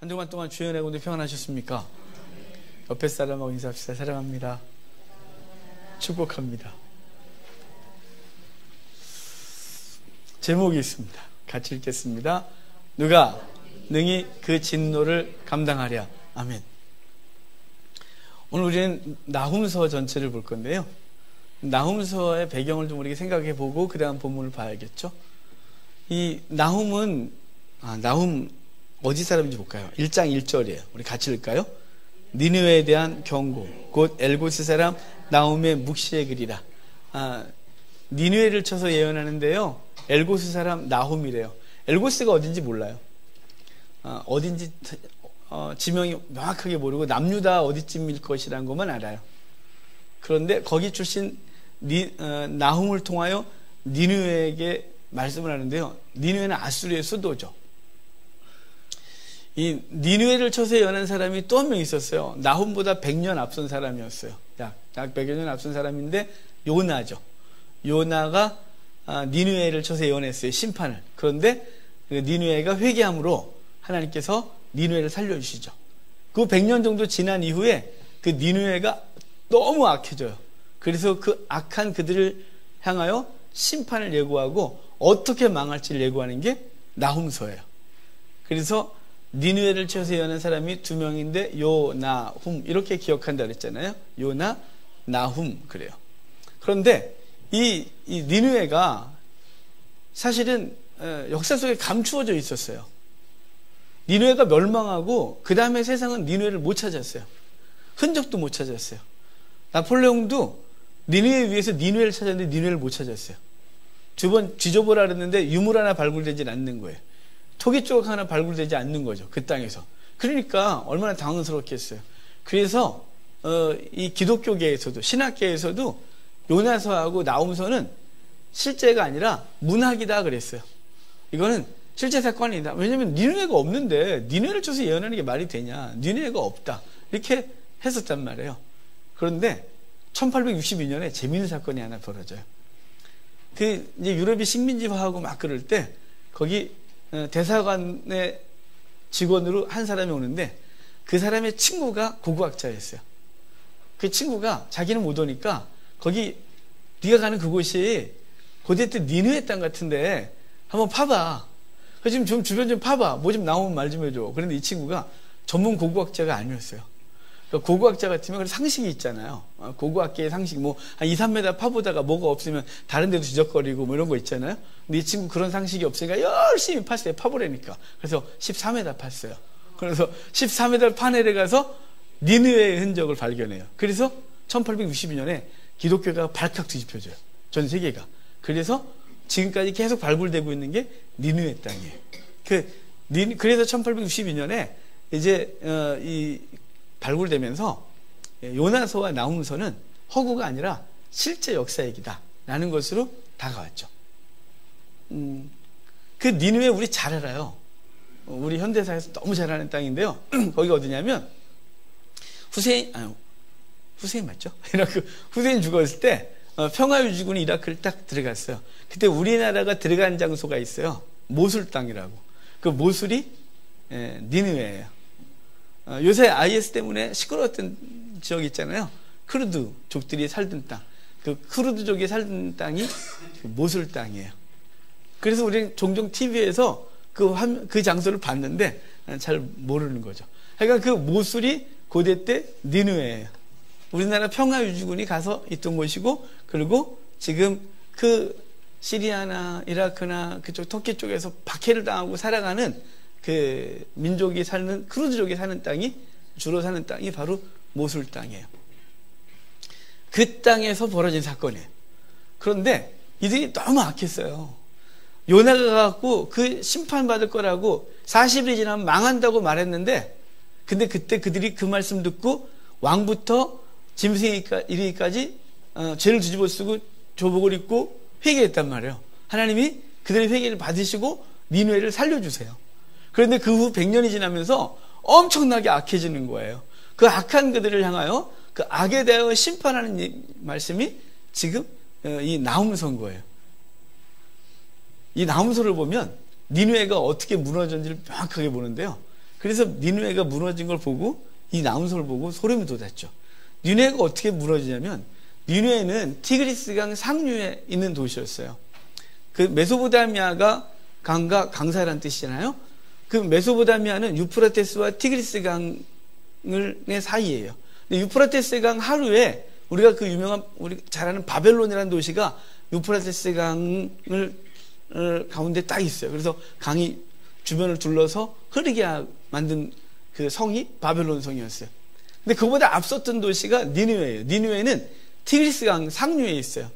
한 주간 동안 주연의 군대 평안하셨습니까? 옆에 사람하고 인사합시다. 사랑합니다. 축복합니다. 제목이 있습니다. 같이 읽겠습니다. 누가 능히 그 진노를 감당하랴. 아멘. 오늘 우리는 나훔서 전체를 볼 건데요. 나훔서의 배경을 좀 우리가 생각해 보고 그 다음 본문을 봐야겠죠. 이 나훔은 나훔 어디 사람인지 볼까요? 1장 1절이에요. 우리 같이 읽을까요? 니느웨에 대한 경고, 곧 엘고스 사람 나훔의 묵시의 글이라. 니느웨를 쳐서 예언하는데요, 엘고스 사람 나훔이래요. 엘고스가 어딘지 몰라요. 어딘지 지명이 명확하게 모르고 남유다 어디쯤일 것이라는 것만 알아요. 그런데 거기 출신 나훔을 통하여 니느웨에게 말씀을 하는데요, 니느웨는 아수르의 수도죠. 이 니느웨를 쳐서 예언한 사람이 또 한 명 있었어요. 나훔보다 100년 앞선 사람이었어요. 약 100여 년 앞선 사람인데 요나죠. 요나가 니느웨를 쳐서 예언했어요. 심판을. 그런데 니느웨가 회개함으로 하나님께서 니느웨를 살려주시죠. 그 100년 정도 지난 이후에 그 니느웨가 너무 악해져요. 그래서 그 악한 그들을 향하여 심판을 예고하고 어떻게 망할지를 예고하는 게 나훔서예요. 그래서 니느웨를 쳐서 예언한 사람이 2명인데 요나훔 이렇게 기억한다 그랬잖아요. 요나, 나훔 그래요. 그런데 이 니느웨가 사실은 역사 속에 감추어져 있었어요. 니느웨가 멸망하고 그 다음에 세상은 니느웨를 못 찾았어요. 흔적도 못 찾았어요. 나폴레옹도 니느웨 위에서 니느웨를 찾았는데 니느웨를 못 찾았어요. 2번 뒤져보라 그랬는데 유물 하나 발굴되지 않는 거예요. 토기 조각 하나 발굴되지 않는 거죠. 그 땅에서. 그러니까 얼마나 당황스럽겠어요. 그래서 이 기독교계에서도 신학계에서도 요나서하고 나훔서는 실제가 아니라 문학이다 그랬어요. 이거는 실제 사건이다. 왜냐하면 니느웨가 없는데 니느웨를 쳐서 예언하는 게 말이 되냐. 니느웨가 없다. 이렇게 했었단 말이에요. 그런데 1862년에 재미있는 사건이 하나 벌어져요. 이제 유럽이 식민지화하고 막 그럴 때 거기 대사관의 직원으로 한 사람이 오는데 그 사람의 친구가 고고학자였어요. 그 친구가 자기는 못 오니까 거기 네가 가는 그곳이 고대 때 니느웨 땅 같은데 한번 파봐. 지금 좀 주변 좀 파봐. 뭐 좀 나오면 말 좀 해줘. 그런데 이 친구가 전문 고고학자가 아니었어요. 고고학자 같으면 상식이 있잖아요. 고고학계의 상식, 뭐, 한 2, 3m 파보다가 뭐가 없으면 다른 데도 지적거리고 뭐 이런 거 있잖아요. 근데 이 친구 그런 상식이 없으니까 열심히 팠어요. 파보라니까. 그래서 14m 팠어요. 그래서 14m 파넬에 가서 니느웨의 흔적을 발견해요. 그래서 1862년에 기독교가 발칵 뒤집혀져요. 전 세계가. 그래서 지금까지 계속 발굴되고 있는 게 니느웨 땅이에요. 그래서 1862년에 이제, 발굴되면서 요나서와 나훔서는 허구가 아니라 실제 역사 얘기다 라는 것으로 다가왔죠. 그 니느웨 우리 잘 알아요. 우리 현대사에서 너무 잘 아는 땅인데요. 거기가 어디냐면 후세인 맞죠? 후세인 죽었을 때 평화유지군이 이라크를 딱 들어갔어요. 그때 우리나라가 들어간 장소가 있어요. 모술 땅이라고. 그 모술이 니느웨예요. 요새 IS 때문에 시끄러웠던 지역이 있잖아요. 크루드족들이 살던 땅. 그 크루드족이 살던 땅이 모술 땅이에요. 그래서 우리는 종종 TV에서 그 장소를 봤는데 잘 모르는 거죠. 그러니까 그 모술이 고대 때 니느웨예요. 우리나라 평화유지군이 가서 있던 곳이고, 그리고 지금 그 시리아나 이라크나 그쪽 터키 쪽에서 박해를 당하고 살아가는 그 민족이 사는 크루드족이 사는 땅이 주로 사는 땅이 바로 모술 땅이에요. 그 땅에서 벌어진 사건이에요. 그런데 이들이 너무 악했어요. 요나가 갖고 그 심판받을 거라고 40일이 지나면 망한다고 말했는데, 근데 그때 그들이 그 말씀 듣고 왕부터 짐승에 이르기까지 죄를 뒤집어 쓰고 조복을 입고 회개했단 말이에요. 하나님이 그들의 회개를 받으시고 니느웨를 살려주세요. 그런데 그 후 100년이 지나면서 엄청나게 악해지는 거예요. 그 악한 그들을 향하여 그 악에 대하여 심판하는 말씀이 지금 이 나훔서인 거예요. 이 나훔서를 보면 니느웨가 어떻게 무너졌는지를 명확하게 보는데요. 그래서 니느웨가 무너진 걸 보고 이 나운서를 보고 소름이 돋았죠. 니느웨가 어떻게 무너지냐면 니느웨는 티그리스강 상류에 있는 도시였어요. 그 메소포타미아가 강과 강사라는 뜻이잖아요. 그 메소포타미아는 유프라테스와 티그리스강의 사이예요. 근데 유프라테스 강 하류에 우리가 그 유명한 우리 잘 아는 바벨론이라는 도시가 유프라테스 강을 가운데 딱 있어요. 그래서 강이 주변을 둘러서 흐르게 만든 그 성이 바벨론 성이었어요. 근데 그보다 앞섰던 도시가 니느웨예요. 니느웨는 티그리스강 상류에 있어요.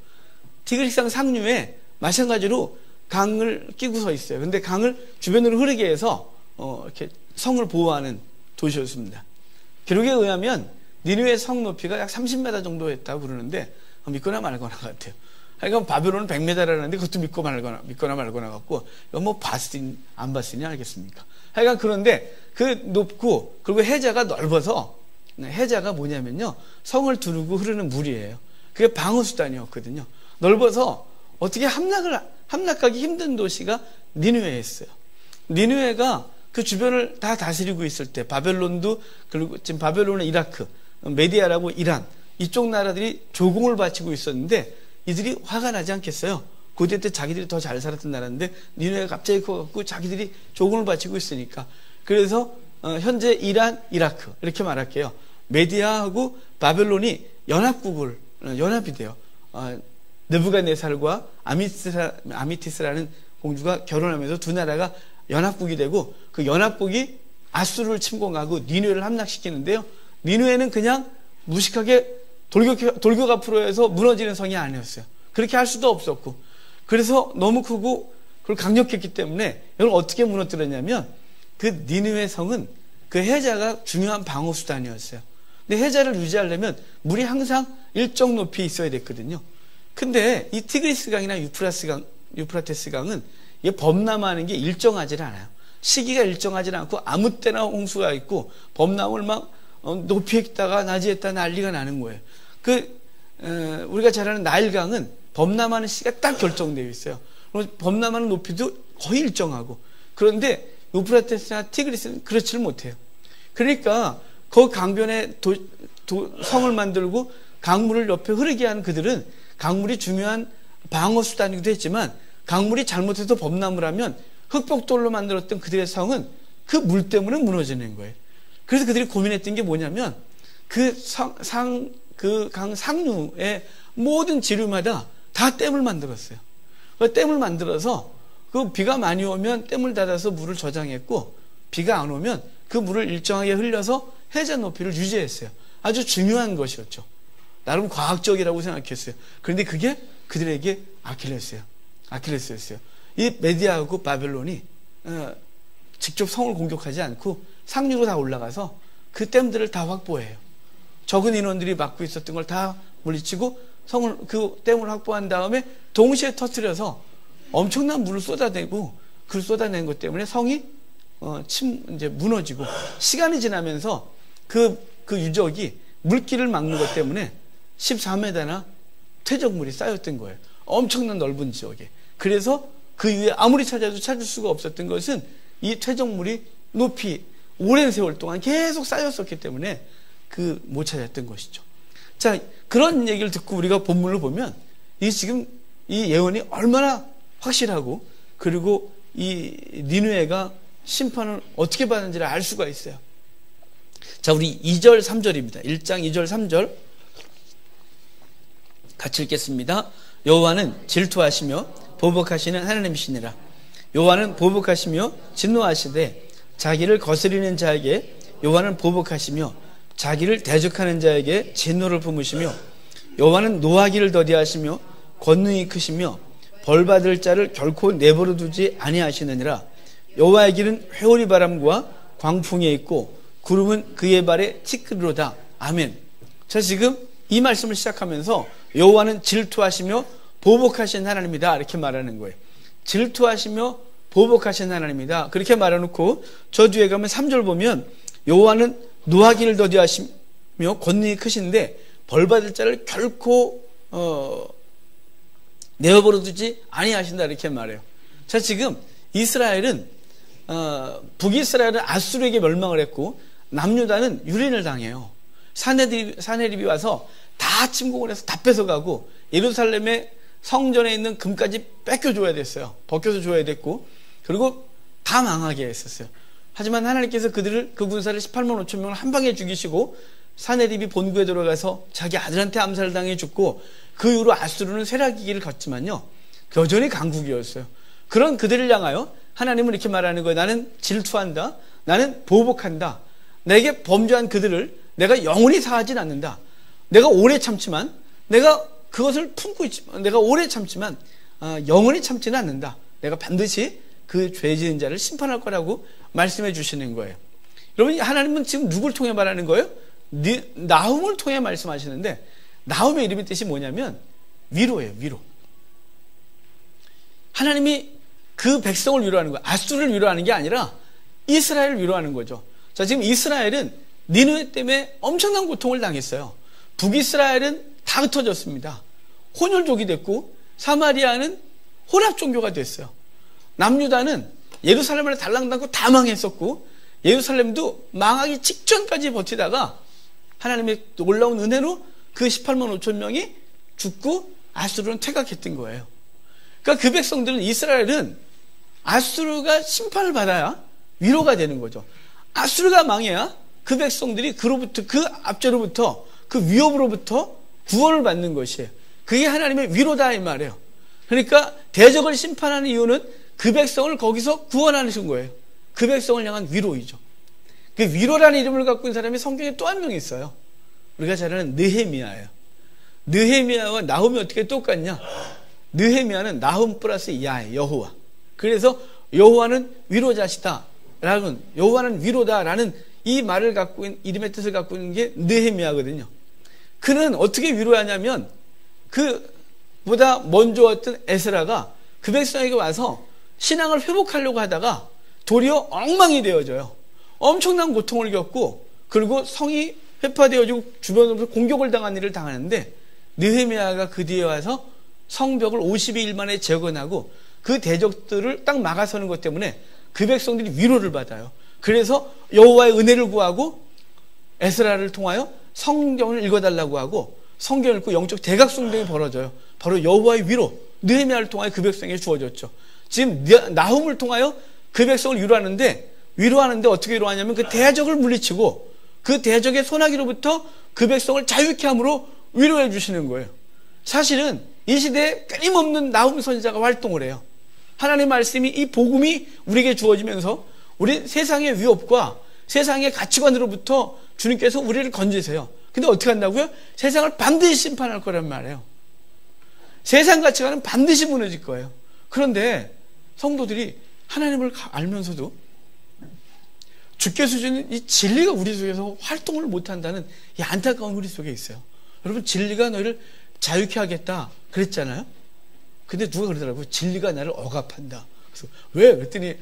티그리스강 상류에 마찬가지로 강을 끼고 서 있어요. 근데 강을 주변으로 흐르게 해서 이렇게 성을 보호하는 도시였습니다. 기록에 의하면 니느웨 성 높이가 약 30m 정도 했다고 그러는데 믿거나 말거나 같아요. 그러니까 바벨론은 100m라는데 그것도 믿거나 말거나 같고 이건 뭐 봤으니 안 봤으니 알겠습니까? 하여간 그런데 그 높고 그리고 해자가 넓어서 해자가 뭐냐면요 성을 두르고 흐르는 물이에요. 그게 방어수단이었거든요. 넓어서 어떻게 함락하기 힘든 도시가 니느웨였어요. 니느웨가 그 주변을 다 다스리고 있을 때 바벨론도 그리고 지금 바벨론은 이라크, 메디아라고 이란 이쪽 나라들이 조공을 바치고 있었는데 이들이 화가 나지 않겠어요? 고대 때 자기들이 더 잘 살았던 나라인데 니느웨가 갑자기 커갖고 자기들이 조공을 바치고 있으니까 그래서 현재 이란, 이라크 이렇게 말할게요. 메디아하고 바벨론이 연합이 돼요. 느부갓네살과 아미티스라는 공주가 결혼하면서 두 나라가 연합국이 되고 그 연합국이 아수르를 침공하고 니느웨를 함락시키는데요. 니느웨는 그냥 무식하게 돌격 앞으로 해서 무너지는 성이 아니었어요. 그렇게 할 수도 없었고 그래서 너무 크고 그리고 강력했기 때문에 이걸 어떻게 무너뜨렸냐면 그 니느웨 성은 그 해자가 중요한 방어 수단이었어요. 근데 해자를 유지하려면 물이 항상 일정 높이 있어야 됐거든요. 근데 이 티그리스 강이나 유프라테스 강은 이게 범람하는 게 일정하지 않아요. 시기가 일정하지 않고 아무 때나 홍수가 있고 범람을 막 높이 했다가 낮이 했다 난리가 나는 거예요. 우리가 잘 아는 나일강은 범람하는 시기가 딱 결정되어 있어요. 범람하는 높이도 거의 일정하고 그런데 유프라테스나 티그리스는 그렇지를 못해요. 그러니까 그 강변에 성을 만들고 강물을 옆에 흐르게 하는 그들은 강물이 중요한 방어 수단이기도 했지만 강물이 잘못해서 범람을 하면 흑벽돌로 만들었던 그들의 성은 그 물 때문에 무너지는 거예요. 그래서 그들이 고민했던 게 뭐냐면 그 강 상류의 모든 지류마다 다 댐을 만들었어요. 그 댐을 만들어서 그 비가 많이 오면 댐을 닫아서 물을 저장했고 비가 안 오면 그 물을 일정하게 흘려서 해자 높이를 유지했어요. 아주 중요한 것이었죠. 나름 과학적이라고 생각했어요. 그런데 그게 그들에게 아킬레스였어요. 이 메디아하고 바벨론이 직접 성을 공격하지 않고 상류로 다 올라가서 그 댐들을 다 확보해요. 적은 인원들이 막고 있었던 걸 다 물리치고 그 댐을 확보한 다음에 동시에 터뜨려서 엄청난 물을 쏟아내고 그를 쏟아낸 것 때문에 성이 이제 무너지고 시간이 지나면서 그 유적이 물길을 막는 것 때문에 14m나 퇴적물이 쌓였던 거예요. 엄청난 넓은 지역에. 그래서 그 위에 아무리 찾아도 찾을 수가 없었던 것은 이 퇴적물이 높이 오랜 세월 동안 계속 쌓였었기 때문에 못 찾았던 것이죠. 자, 그런 얘기를 듣고 우리가 본문을 보면 지금 이 예언이 얼마나 확실하고 그리고 이 니느웨가 심판을 어떻게 받는지를 알 수가 있어요. 자, 우리 2절 3절입니다. 1장 2절 3절 같이 읽겠습니다. 여호와는 질투하시며 보복하시는 하나님이시니라. 여호와는 보복하시며 진노하시되 자기를 거스리는 자에게 여호와는 보복하시며 자기를 대적하는 자에게 진노를 품으시며 여호와는 노하기를 더디하시며 권능이 크시며 벌받을 자를 결코 내버려 두지 아니하시느니라. 여호와의 길은 회오리 바람과 광풍에 있고 구름은 그의 발에 티끌이로다. 아멘. 자, 지금 이 말씀을 시작하면서 여호와는 질투하시며 보복하신 하나님이다 이렇게 말하는 거예요. 질투하시며 보복하신 하나님이다 그렇게 말해놓고 저 뒤에 가면 3절 보면 여호와는 노하기를 더디하시며 권능이 크신데 벌받을 자를 결코 내버려 두지 아니하신다 이렇게 말해요. 자, 지금 이스라엘은 북이스라엘은 아수르에게 멸망을 했고 남유다는 유린을 당해요. 사네립이 와서 다 침공을 해서 다 뺏어가고 예루살렘의 성전에 있는 금까지 뺏겨줘야 됐어요. 벗겨서 줘야 됐고, 그리고 다 망하게 했었어요. 하지만 하나님께서 그 군사를 18만 5천 명을 한 방에 죽이시고 사네립이 본국에 들어가서 자기 아들한테 암살을 당해 죽고, 그 이후로 아수르는 쇠락기기를 걷지만요 여전히 강국이었어요. 그런 그들을 향하여 하나님은 이렇게 말하는 거예요. 나는 질투한다. 나는 보복한다. 내게 범죄한 그들을 내가 영원히 사하진 않는다. 내가 오래 참지만, 내가 그것을 품고 있지만, 내가 오래 참지만 영원히 참지는 않는다. 내가 반드시 그 죄 지은 자를 심판할 거라고 말씀해 주시는 거예요. 여러분, 하나님은 지금 누굴 통해 말하는 거예요? 나훔을 통해 말씀하시는데, 나훔의 이름의 뜻이 뭐냐면 위로예요. 위로. 하나님이 그 백성을 위로하는 거예요. 아수르를 위로하는 게 아니라 이스라엘을 위로하는 거죠. 자, 지금 이스라엘은 니느웨 때문에 엄청난 고통을 당했어요. 북이스라엘은 다 흩어졌습니다. 혼혈족이 됐고 사마리아는 혼합 종교가 됐어요. 남유다는 예루살렘을 달랑당고 다 망했었고, 예루살렘도 망하기 직전까지 버티다가 하나님의 놀라운 은혜로 그 18만 5천 명이 죽고 아수르는 퇴각했던 거예요. 그러니까 그 백성들은, 이스라엘은 아수르가 심판을 받아야 위로가 되는 거죠. 아수르가 망해야 그 백성들이 그로부터, 그 압제로부터, 그 위협으로부터 구원을 받는 것이에요. 그게 하나님의 위로다 이 말이에요. 그러니까 대적을 심판하는 이유는 그 백성을 거기서 구원하신 거예요. 그 백성을 향한 위로이죠. 그 위로라는 이름을 갖고 있는 사람이 성경에 또 한 명 있어요. 우리가 잘 아는 느헤미야예요. 느헤미야와 나훔이 어떻게 똑같냐? 느헤미야는 나훔 플러스 야예요. 여호와. 그래서 여호와는 위로자시다 라는, 여호와는 위로다라는 이 말을 갖고 있는, 이름의 뜻을 갖고 있는 게 느헤미야거든요. 그는 어떻게 위로하냐면, 그보다 먼저 왔던 에스라가 그 백성에게 와서 신앙을 회복하려고 하다가 도리어 엉망이 되어져요. 엄청난 고통을 겪고, 그리고 성이 회파되어지고 주변으로부터 공격을 당한 일을 당하는데, 느헤미야가 그 뒤에 와서 성벽을 52일 만에 재건하고 그 대적들을 딱 막아서는 것 때문에 그 백성들이 위로를 받아요. 그래서 여호와의 은혜를 구하고 에스라를 통하여 성경을 읽어달라고 하고, 성경을 읽고 영적 대각성동이 벌어져요. 바로 여호와의 위로, 느헤미야를 통하여 그 백성에게 주어졌죠. 지금 나훔을 통하여 그 백성을 위로하는데 어떻게 위로하냐면, 그 대적을 물리치고 그 대적의 손아귀로부터 그 백성을 자유케 함으로 위로해 주시는 거예요. 사실은 이 시대에 끊임없는 나훔 선지자가 활동을 해요. 하나님의 말씀이, 이 복음이 우리에게 주어지면서 우리 세상의 위협과 세상의 가치관으로부터 주님께서 우리를 건지세요. 근데 어떻게 한다고요? 세상을 반드시 심판할 거란 말이에요. 세상 가치관은 반드시 무너질 거예요. 그런데 성도들이 하나님을 알면서도 주께서 주는 이 진리가 우리 속에서 활동을 못한다는 이 안타까운 우리 속에 있어요. 여러분, 진리가 너희를 자유케 하겠다 그랬잖아요. 근데 누가 그러더라고요. 진리가 나를 억압한다. 그래서 왜? 그랬더니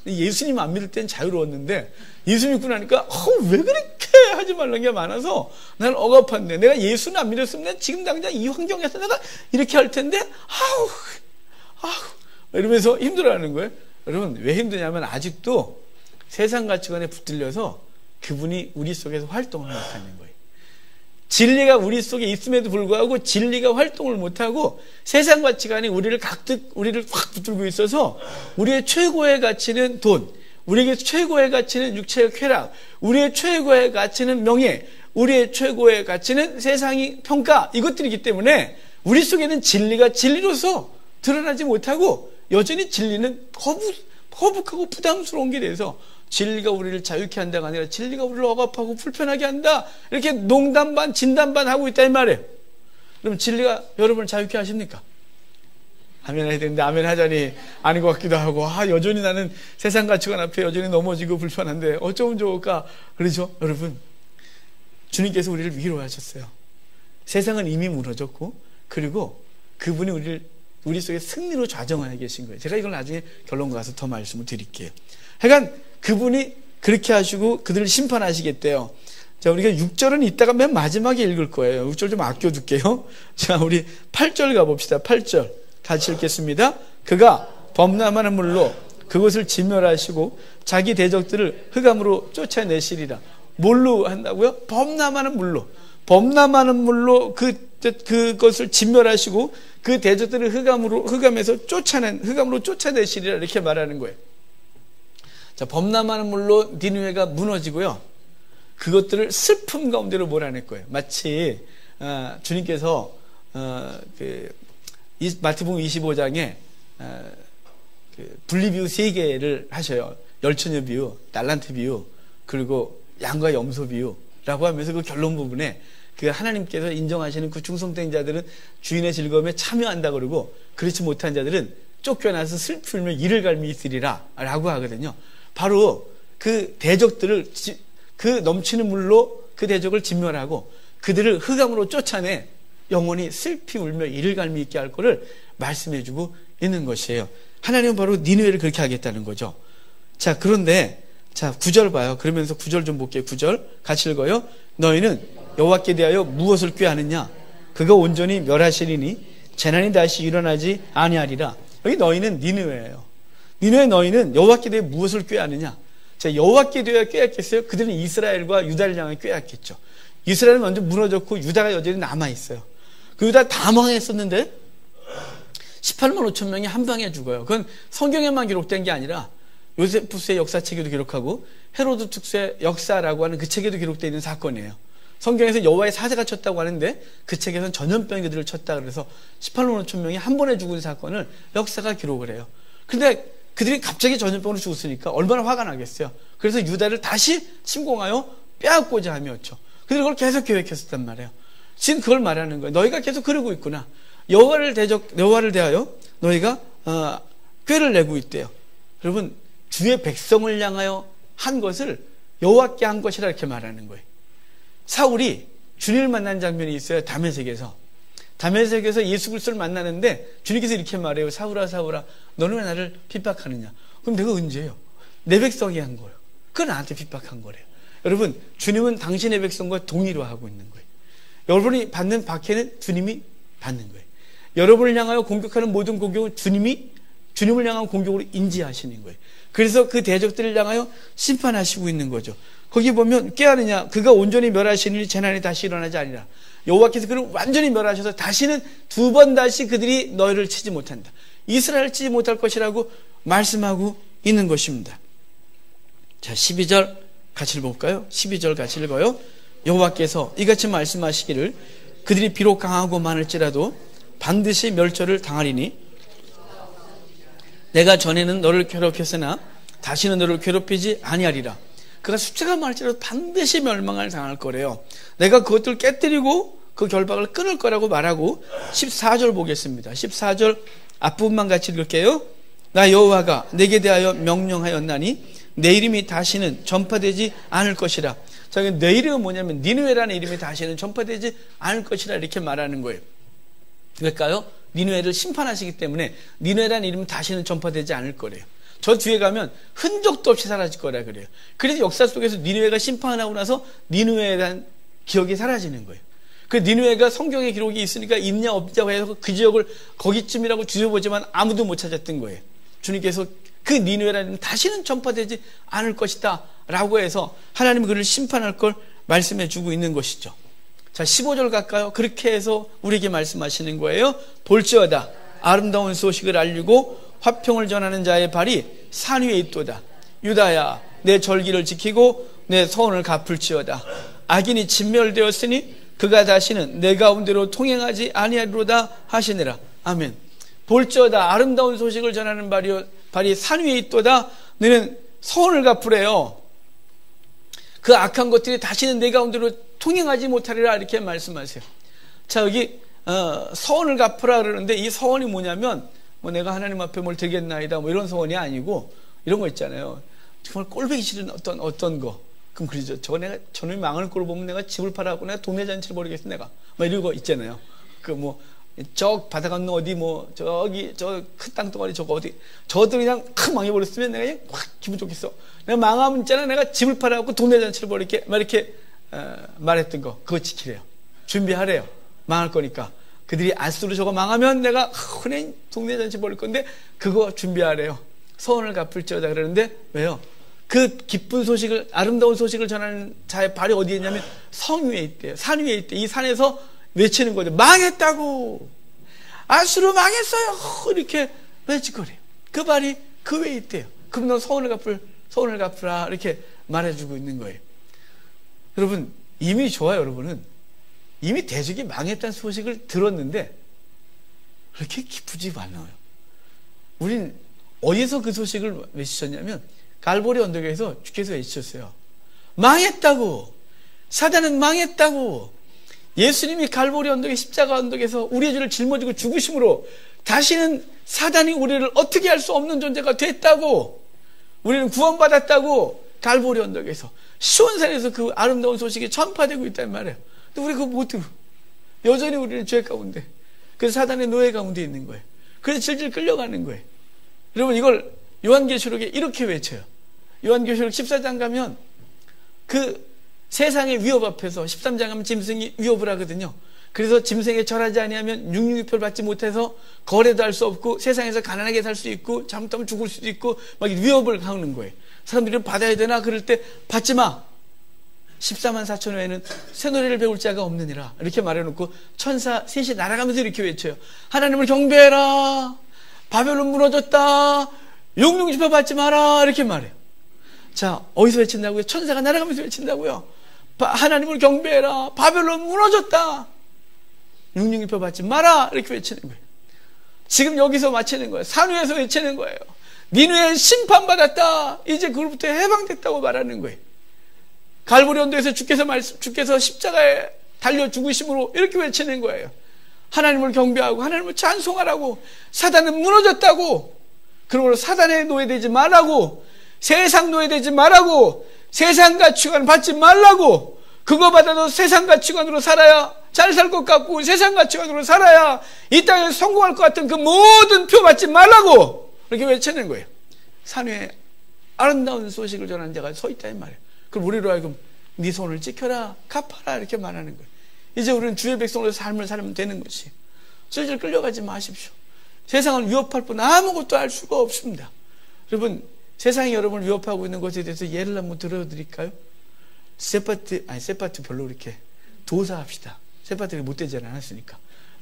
예수님 안 믿을 땐 자유로웠는데 예수 믿고 나니까 왜 그렇게 하지 말라는 게 많아서 나를 억압한대. 내가 예수는 안 믿었으면 내가 지금 당장 이 환경에서 내가 이렇게 할 텐데 이러면서 힘들어하는 거예요. 여러분, 왜 힘드냐면 아직도 세상 가치관에 붙들려서 그분이 우리 속에서 활동을 못하는 거예요. 진리가 우리 속에 있음에도 불구하고 진리가 활동을 못하고 세상 가치관이 우리를 확 붙들고 있어서 우리의 최고의 가치는 돈, 우리에게 최고의 가치는 육체의 쾌락, 우리의 최고의 가치는 명예, 우리의 최고의 가치는 세상이 평가, 이것들이기 때문에 우리 속에는 진리가 진리로서 드러나지 못하고 여전히 진리는 거북하고 부담스러운 게 돼서 진리가 우리를 자유케 한다가 아니라 진리가 우리를 억압하고 불편하게 한다, 이렇게 농담 반 진담 반 하고 있다 이 말이에요. 그럼 진리가 여러분을 자유케 하십니까? 아멘 해야 되는데 아멘 하자니 아닌 것 같기도 하고, 여전히 나는 세상 가치관 앞에 여전히 넘어지고 불편한데 어쩌면 좋을까? 그렇죠? 여러분, 주님께서 우리를 위로하셨어요. 세상은 이미 무너졌고, 그리고 그분이 우리 속에 승리로 좌정하여 계신 거예요. 제가 이걸 나중에 결론 가서 더 말씀을 드릴게요. 하여간 그분이 그렇게 하시고 그들을 심판하시겠대요. 자, 우리가 6절은 이따가 맨 마지막에 읽을 거예요. 6절 좀 아껴둘게요. 자, 우리 8절 가봅시다. 8절 같이 읽겠습니다. 그가 범람하는 물로 그것을 진멸하시고 자기 대적들을 흑암으로 쫓아내시리라. 뭘로 한다고요? 범람하는 물로. 범람하는 물로 그것을 진멸하시고 그 대적들을 흑암으로 쫓아내시리라. 이렇게 말하는 거예요. 자, 범람하는 물로 니느웨가 무너지고요. 그것들을 슬픔 가운데로 몰아낼 거예요. 마치 주님께서 마태복음 25장에 분리비유 3개를 하셔요. 열처녀 비유, 달란트 비유, 그리고 양과 염소 비유라고 하면서 그 결론 부분에 그 하나님께서 인정하시는 그 충성된 자들은 주인의 즐거움에 참여한다 그러고, 그렇지 못한 자들은 쫓겨나서 슬프며 이를 갈미 있으리라 라고 하거든요. 바로 그 대적들을 그 넘치는 물로 그 대적을 진멸하고 그들을 흑암으로 쫓아내 영원히 슬피 울며 이를 갈미 있게 할 거를 말씀해주고 있는 것이에요. 하나님은 바로 니느웨를 그렇게 하겠다는 거죠. 자, 그런데 9절 봐요. 그러면서 9절 좀 볼게요. 9절 같이 읽어요. 너희는 여호와께 대하여 무엇을 꾀하느냐? 그가 온전히 멸하시리니 재난이 다시 일어나지 아니하리라. 여기 너희는 니느웨예요. 니느웨 너희는 여호와께 대해 무엇을 꾀하느냐? 자, 여호와께 대하여 꾀했겠어요? 그들은 이스라엘과 유다를 향해 꾀했겠죠. 이스라엘은 먼저 무너졌고 유다가 여전히 남아있어요. 그 유다 다 망했었는데 18만 5천 명이 한 방에 죽어요. 그건 성경에만 기록된 게 아니라 요세푸스의 역사책에도 기록하고 헤로드 특수의 역사라고 하는 그 책에도 기록되어 있는 사건이에요. 성경에서 여호와의 사자가 쳤다고 하는데 그 책에서는 전염병이 그들을 쳤다 그래서 18만 5천 명이 한 번에 죽은 사건을 역사가 기록을 해요. 근데 그들이 갑자기 전염병으로 죽었으니까 얼마나 화가 나겠어요. 그래서 유다를 다시 침공하여 빼앗고자 함이었죠. 그들이 그걸 계속 계획했었단 말이에요. 지금 그걸 말하는 거예요. 너희가 계속 그러고 있구나. 여호와를 대하여 너희가 꾀를 내고 있대요. 여러분, 주의 백성을 향하여 한 것을 여호와께 한 것이라 이렇게 말하는 거예요. 사울이 주님을 만난 장면이 있어요. 다메섹에서 예수 그리스도를 만나는데 주님께서 이렇게 말해요. 사울아 사울아 너는 왜 나를 핍박하느냐? 그럼 내가 언제예요? 내 백성이 한 거예요. 그건 나한테 핍박한 거래요. 여러분, 주님은 당신의 백성과 동의로 하고 있는 거예요. 여러분이 받는 박해는 주님이 받는 거예요. 여러분을 향하여 공격하는 모든 공격은 주님을 향한 공격으로 인지하시는 거예요. 그래서 그 대적들을 향하여 심판하시고 있는 거죠. 거기 보면 꾀하느냐? 그가 온전히 멸하시니 재난이 다시 일어나지 아니라. 여호와께서 그를 완전히 멸하셔서 다시는 두 번 다시 그들이 너희를 치지 못한다. 이스라엘을 치지 못할 것이라고 말씀하고 있는 것입니다. 자, 12절 같이 읽어볼까요? 12절 같이 읽어요. 여호와께서 이같이 말씀하시기를 그들이 비록 강하고 많을지라도 반드시 멸절을 당하리니 내가 전에는 너를 괴롭혔으나 다시는 너를 괴롭히지 아니하리라. 그가 숫자가 많을지라도 반드시 멸망을 당할 거래요. 내가 그것들을 깨뜨리고 그 결박을 끊을 거라고 말하고 14절 보겠습니다. 14절 앞부분만 같이 읽을게요. 나 여호와가 내게 대하여 명령하였나니 내 이름이 다시는 전파되지 않을 것이라. 자, 내 이름은 뭐냐면 니느웨라는 이름이 다시는 전파되지 않을 것이라 이렇게 말하는 거예요. 왜일까요? 니느웨를 심판하시기 때문에 니느웨라는 이름은 다시는 전파되지 않을 거래요. 저 뒤에 가면 흔적도 없이 사라질 거라 그래요. 그래서 역사 속에서 니느웨가 심판하고 나서 니느웨에 대한 기억이 사라지는 거예요. 그 니느웨가 성경에 기록이 있으니까 있냐 없냐고 해서 그 지역을 거기쯤이라고 뒤져보지만 아무도 못 찾았던 거예요. 주님께서 그 니느웨라는 이름은 다시는 전파되지 않을 것이다 라고 해서 하나님은 그를 심판할 걸 말씀해 주고 있는 것이죠. 자, 15절 갈까요? 그렇게 해서 우리에게 말씀하시는 거예요. 볼지어다 아름다운 소식을 알리고 화평을 전하는 자의 발이 산 위에 있도다. 유다야 내 절기를 지키고 내 서원을 갚을지어다. 악인이 진멸되었으니 그가 다시는 내 가운데로 통행하지 아니하리로다 하시니라. 아멘. 볼지어다 아름다운 소식을 전하는 발이 산 위에 있도다. 너는 서원을 갚으래요. 그 악한 것들이 다시는 내 가운데로 통행하지 못하리라 이렇게 말씀하세요. 자, 여기 서원을 갚으라 그러는데 이 서원이 뭐냐면 뭐 내가 하나님 앞에 뭘 드리겠나이다 뭐 이런 소원이 아니고 이런 거 있잖아요. 정말 꼴보기 싫은 어떤 거. 그럼 그러죠. 저놈이 망하는 꼴을 보면 내가 집을 팔아갖고 내가 동네 잔치를 벌이겠어 내가. 뭐 이런 거 있잖아요. 그 뭐 저 바다 건너 어디 뭐 저기 저 큰 땅덩어리 저거 어디 저도 그냥 큰 망해버렸으면 내가 그냥 확 기분 좋겠어. 내가 망하면 있잖아 내가 집을 팔아갖고 동네 잔치를 벌일게 막 이렇게 말했던 거 그거 지키래요. 준비하래요. 망할 거니까. 그들이 안쓰로 저거 망하면 내가 흔히 동네 잔치 벌일 건데 그거 준비하래요. 소원을 갚을지어다 그러는데 왜요? 그 기쁜 소식을, 아름다운 소식을 전하는 자의 발이 어디에 있냐면 성 위에 있대요. 산 위에 있대. 이 산에서 외치는 거죠. 망했다고. 아수르 망했어요. 이렇게 외치거려요. 그 발이 그 위에 있대요. 그럼 너 소원을 갚으라. 이렇게 말해주고 있는 거예요. 여러분, 이미 좋아요. 여러분은 이미 대적이 망했다는 소식을 들었는데 그렇게 기쁘지 않아요. 우린 어디서 그 소식을 외치셨냐면 갈보리 언덕에서 주께서 외치셨어요. 망했다고. 사단은 망했다고. 예수님이 갈보리 언덕의 십자가 언덕에서 우리의 죄를 짊어지고 죽으심으로 다시는 사단이 우리를 어떻게 할 수 없는 존재가 됐다고. 우리는 구원받았다고. 갈보리 언덕에서 시온산에서 그 아름다운 소식이 전파되고 있단 말이에요. 근데 우리 그거 못 들어. 여전히 우리는 죄 가운데, 그래서 사단의 노예 가운데 있는 거예요. 그래서 질질 끌려가는 거예요. 여러분, 이걸 요한계시록에 이렇게 외쳐요. 요한계시록 14장 가면 그 세상의 위협 앞에서 13장 가면 짐승이 위협을 하거든요. 그래서 짐승에 절하지 아니하면 육육유표를 받지 못해서 거래도 할 수 없고 세상에서 가난하게 살 수 있고 잘못하면 죽을 수도 있고 막 위협을 하는 거예요. 사람들이 받아야 되나? 그럴 때 받지 마. 14만 4천 외에는 새 노래를 배울 자가 없느니라. 이렇게 말해놓고 천사 셋이 날아가면서 이렇게 외쳐요. 하나님을 경배해라. 바벨론 무너졌다. 육육유표 받지 마라. 이렇게 말해요. 자, 어디서 외친다고요? 천사가 날아가면서 외친다고요. 하나님을 경배해라. 바벨론 무너졌다. 육육유표 받지 마라. 이렇게 외치는 거예요. 지금 여기서 마치는 거예요. 산 위에서 외치는 거예요. 니느웨 심판받았다. 이제 그로부터 해방됐다고 말하는 거예요. 갈보리 언덕에서 주께서 십자가에 달려 죽으심으로 이렇게 외치는 거예요. 하나님을 경배하고 하나님을 찬송하라고. 사단은 무너졌다고. 그러므로 사단에 노예되지 말라고. 세상 노예되지 말라고. 세상 가치관 받지 말라고. 그거 받아도 세상 가치관으로 살아야 잘 살 것 같고 세상 가치관으로 살아야 이 땅에 성공할 것 같은 그 모든 표 받지 말라고. 이렇게 외치는 거예요. 산 위에 아름다운 소식을 전하는 자가 서 있다 이 말이에요. 그럼 우리로 하여금 네 손을 지켜라, 갚아라 이렇게 말하는 거예요. 이제 우리는 주의 백성으로 삶을 살면 되는 것이. 질질 끌려가지 마십시오. 세상을 위협할 뿐 아무것도 할 수가 없습니다. 여러분, 세상이 여러분을 위협하고 있는 것에 대해서 예를 한번 들어드릴까요? 세파트 별로 이렇게 도사합시다. 세파트가 못되지 않았으니까.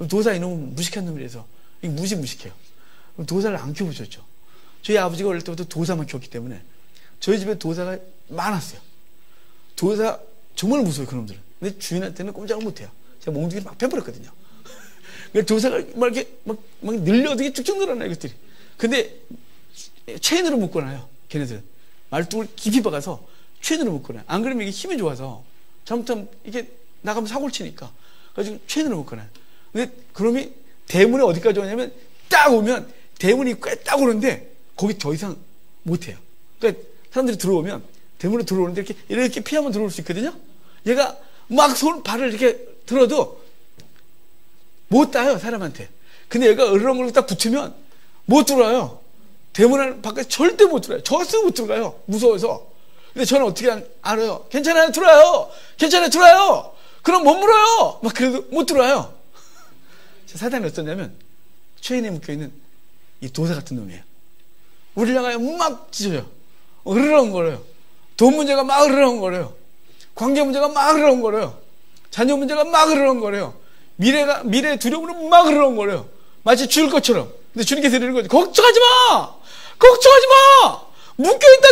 도사 이놈은 무식한 놈이라서 무식해요. 도사를 안 키워보셨죠? 저희 아버지가 어릴 때부터 도사만 키웠기 때문에 저희 집에 도사가 많았어요. 도사 정말 무서워요, 그놈들은. 근데 주인한테는 꼼짝을 못해요. 제가 몽둥이를 막 패버렸거든요. 도사가 막 이렇게 막 늘려 어떻게 쭉쭉 늘어나요, 이것들이. 근데 체인으로 묶어놔요, 걔네들은. 말뚝을 깊이 박아서 체인으로 묶어놔요. 안 그러면 이게 힘이 좋아서 잘못하면 이게 나가면 사고를 치니까. 그래가지고 체인으로 묶어놔요. 근데 그놈이 대문에 어디까지 오냐면 딱 오면 대문이 꽤 딱 오는데 거기 더 이상 못해요. 그러니까 사람들이 들어오면 대문에 들어오는데 이렇게 피하면 들어올 수 있거든요. 얘가 막 발을 이렇게 들어도 못 따요, 사람한테. 근데 얘가 으르렁으로 딱 붙으면 못 들어와요. 대문 밖에 절대 못 들어와요. 저 같으면 못 들어가요, 무서워서. 근데 저는 어떻게 알아요? 괜찮아요, 들어와요. 괜찮아요, 들어와요. 그럼 못 물어요. 막 그래도 못 들어와요. 사단이 어떠냐면 체인에 묶여있는 이 도사 같은 놈이에요. 우리를 향하여 막 찢어요. 으르렁거려요. 돈 문제가 막 으르렁거려요. 관계 문제가 막 으르렁거려요. 자녀 문제가 막 으르렁거려요. 미래의 두려움으로 막 으르렁거려요. 마치 죽을 것처럼. 근데 주님께서 이러는 거죠. 걱정하지 마! 걱정하지 마! 묶여있다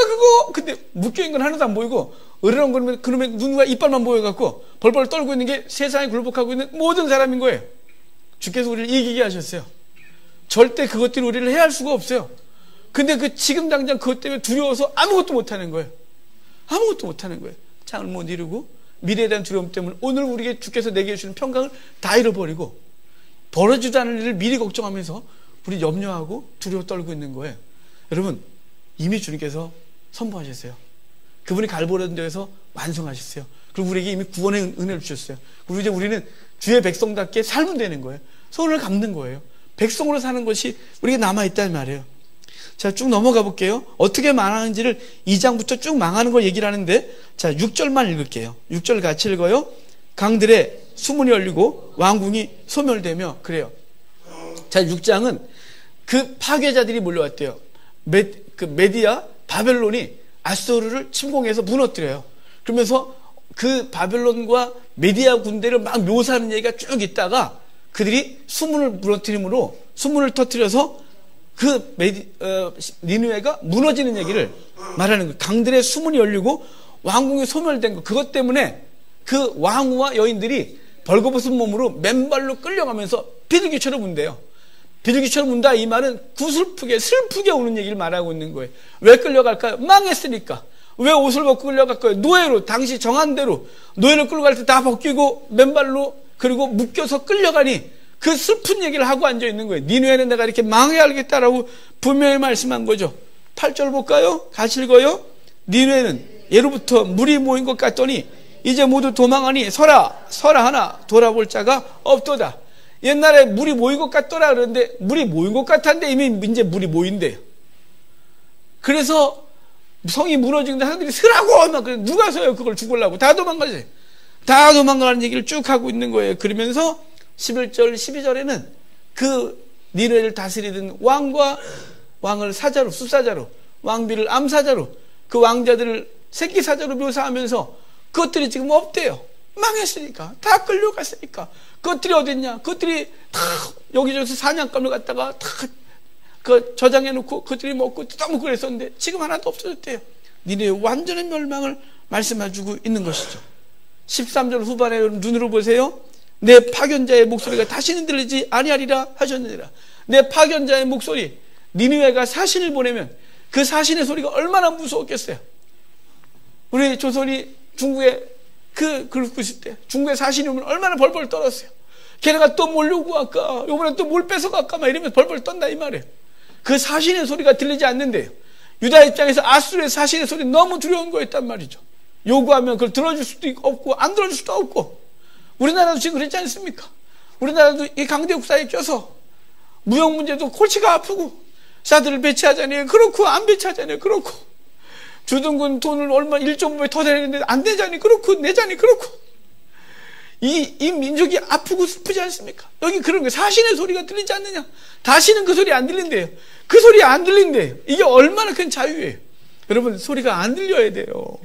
그거! 근데 묶여있는 건 하나도 안 보이고 으르렁거리면 그놈의 눈과 이빨만 보여갖고 벌벌 떨고 있는 게 세상에 굴복하고 있는 모든 사람인 거예요. 주께서 우리를 이기게 하셨어요. 절대 그것들이 우리를 해할 수가 없어요. 근데 지금 당장 그것 때문에 두려워서 아무것도 못하는 거예요. 아무것도 못하는 거예요. 장을 못 이루고 미래에 대한 두려움 때문에 오늘 우리에게 주께서 내게 주시는 평강을 다 잃어버리고 벌어지지 않을 일을 미리 걱정하면서 우리 염려하고 두려워 떨고 있는 거예요. 여러분, 이미 주님께서 선포하셨어요. 그분이 갈보리 언덕에서 완성하셨어요. 그리고 우리에게 이미 구원의 은혜를 주셨어요. 그리고 이제 우리는 주의 백성답게 살면 되는 거예요. 손을 갚는 거예요. 백성으로 사는 것이 우리에게 남아있다는 말이에요. 자, 쭉 넘어가 볼게요. 어떻게 망하는지를 2장부터 쭉 망하는 걸 얘기를 하는데, 자, 6절만 읽을게요. 6절 같이 읽어요. 강들에 수문이 열리고 왕궁이 소멸되며 그래요. 자, 6장은 그 파괴자들이 몰려왔대요. 메디아 바벨론이 아수르를 침공해서 무너뜨려요. 그러면서 그 바벨론과 메디아 군대를 막 묘사하는 얘기가 쭉 있다가 그들이 수문을 무너뜨림으로 수문을 터뜨려서 그 니느웨가 무너지는 얘기를 말하는 거예요. 강들의 수문이 열리고 왕궁이 소멸된 거. 그것 때문에 그 왕후와 여인들이 벌거벗은 몸으로 맨발로 끌려가면서 비둘기처럼 운대요. 비둘기처럼 운다 이 말은 구슬프게 슬프게 우는 얘기를 말하고 있는 거예요. 왜 끌려갈까요? 망했으니까. 왜 옷을 벗고 끌려갈까요? 노예로, 당시 정한 대로 노예를 끌고 갈 때 다 벗기고 맨발로 그리고 묶여서 끌려가니 그 슬픈 얘기를 하고 앉아 있는 거예요. 니느웨는 내가 이렇게 망해야 알겠다라고 분명히 말씀한 거죠. 8절 볼까요? 같이 읽어요. 니느웨는 예로부터 물이 모인 것 같더니 이제 모두 도망하니 서라 하나 돌아볼 자가 없도다. 옛날에 물이 모인 것 같더라 그러는데 물이 모인 것 같았는데 이미 이제 물이 모인대요. 그래서 성이 무너지는데 사람들이 서라고 막 누가 서요 그걸 죽으려고 다 도망가지. 다 도망가는 얘기를 쭉 하고 있는 거예요. 그러면서 11절 12절에는 그 니느웨를 다스리던 왕을 사자로 수사자로 왕비를 암사자로 그 왕자들을 새끼 사자로 묘사하면서 그것들이 지금 없대요. 망했으니까 다 끌려갔으니까. 그것들이 어딨냐? 그것들이 다 여기저기서 사냥감을 갖다가 다 그 저장해놓고 그것들이 먹고 뜯어먹고 그랬었는데 지금 하나도 없어졌대요. 니네의 완전한 멸망을 말씀해주고 있는 것이죠. 13절 후반에 눈으로 보세요. 내 파견자의 목소리가 다시는 들리지 아니하리라 하셨느니라. 내 파견자의 목소리, 니느웨가 사신을 보내면 그 사신의 소리가 얼마나 무서웠겠어요. 우리 조선이 중국에 그러고 있을 때 중국에 사신이 오면 얼마나 벌벌 떨었어요. 걔네가 또 몰려고 갈까, 요번에 또 뭘 뺏어갈까 막 이러면서 벌벌 떤다 이 말이에요. 그 사신의 소리가 들리지 않는데요. 유다 입장에서 아수르의 사신의 소리 너무 두려운 거였단 말이죠. 요구하면 그걸 들어줄 수도 없고 안 들어줄 수도 없고. 우리나라도 지금 그랬지 않습니까? 우리나라도 이 강대 국사에 껴서 무역 문제도 골치가 아프고 사들을 배치하자니 그렇고 안 배치하자니 그렇고 주둔군 돈을 얼마 1.5배 더 내는데 안 되자니 그렇고 내자니 그렇고 이 민족이 아프고 슬프지 않습니까? 여기 그런 거 사신의 소리가 들리지 않느냐? 다시는 그 소리 안 들린대요. 그 소리 안 들린대요. 이게 얼마나 큰 자유예요. 여러분 소리가 안 들려야 돼요.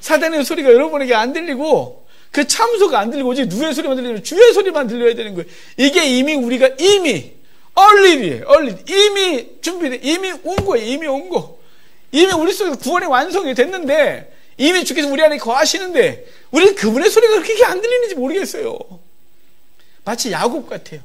사단의 소리가 여러분에게 안 들리고 그 참소가 안 들리고 오직 누의 소리만 들리면 주의 소리만 들려야 되는 거예요. 이게 이미 우리가 얼리리에요. 이미 준비돼. 이미 온 거예요. 이미 온 거. 이미 우리 속에서 구원의 완성이 됐는데 이미 주께서 우리 안에 거하시는데 우리는 그분의 소리가 그렇게 안 들리는지 모르겠어요. 마치 야곱 같아요.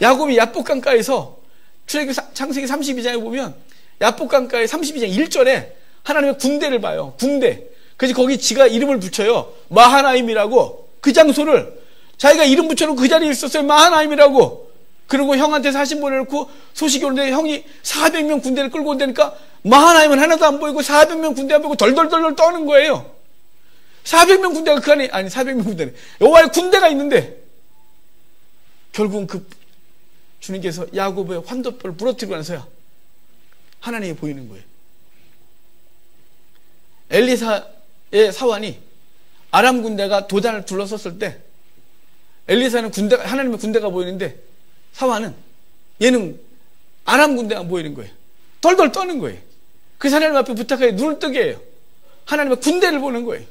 야곱이 야복강가에서 창세기 32장에 보면 야복강가의 32장 1절에 하나님의 군대를 봐요. 군대. 그래서 거기 지가 이름을 붙여요. 마하나임이라고. 그 장소를 자기가 이름 붙여놓고 그 자리에 있었어요. 마하나임이라고. 그리고 형한테 사신 보내놓고 소식이 오는데 형이 400명 군대를 끌고 온다니까 마하나임은 하나도 안 보이고 400명 군대 안 보이고 덜덜덜 떠는 거예요. 400명 군대가 그 안에, 아니 400명 군대네. 여호와의 군대가 있는데 결국은 그 주님께서 야곱의 환도뼈를 부러뜨리고 나서야 하나님이 보이는 거예요. 엘리사의 사환이 아람 군대가 도단을 둘러섰을 때 엘리사는 하나님의 군대가 보이는데 사환은 얘는 아람 군대가 보이는 거예요. 덜덜 떠는 거예요. 그래서 하나님 앞에 부탁하여 눈을 뜨게 해요. 하나님의 군대를 보는 거예요.